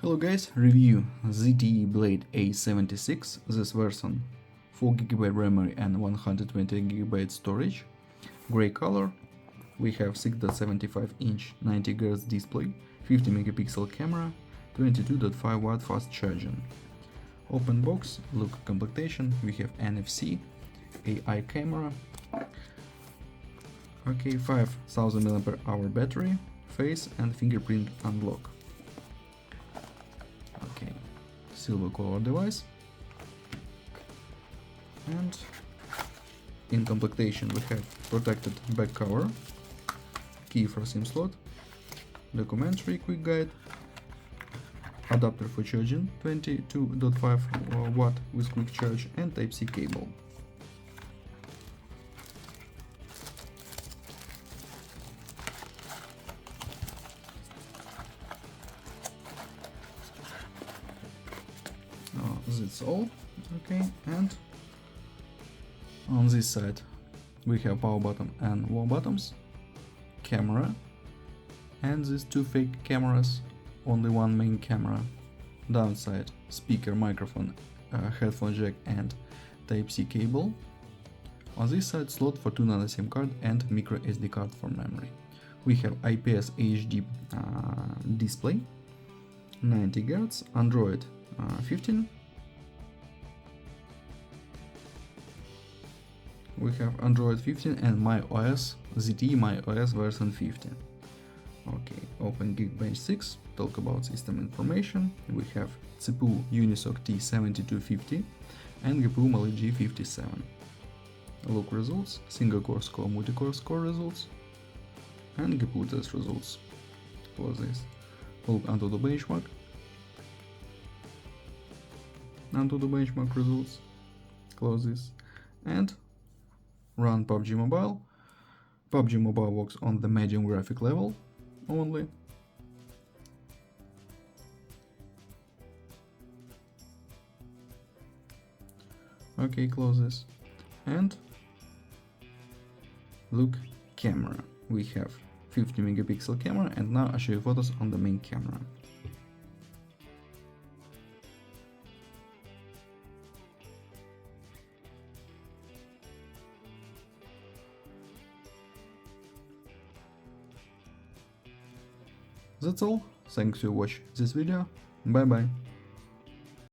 Hello guys, review ZTE Blade A76, this version 4GB memory and 120GB storage, grey color, we have 6.75 inch 90Hz display, 50 megapixel camera, 22.5 watt fast charging. Open box, look completion, we have NFC, AI camera, okay, 5000 mAh battery, face and fingerprint unlock. Okay, silver color device, and in completion we have protected back cover, key for SIM slot, documentary quick guide, adapter for charging 22.5 watt with quick charge, and Type-C cable. That's all. Okay, and on this side we have power button and warm buttons, camera, and these two fake cameras, only one main camera. Downside, speaker, microphone, headphone jack and Type-C cable. On this side, slot for 2 nano SIM card and micro SD card for memory. We have IPS HD display, 90 Hz, Android 15. We have Android 15 and MyOS, ZTE MyOS version 15. Okay, open Geekbench 6, talk about system information. We have CPU Unisoc T7250 and GPU Mali G57. Look results, single core score, multi-core score results, and GPU test results. Close this. Look onto the benchmark. Onto the benchmark results. Close this. And run PUBG Mobile. PUBG Mobile works on the medium graphic level only. Okay, close this. And look, camera. We have 50 megapixel camera, and now I show you photos on the main camera. That's all, thanks for watching this video, bye bye.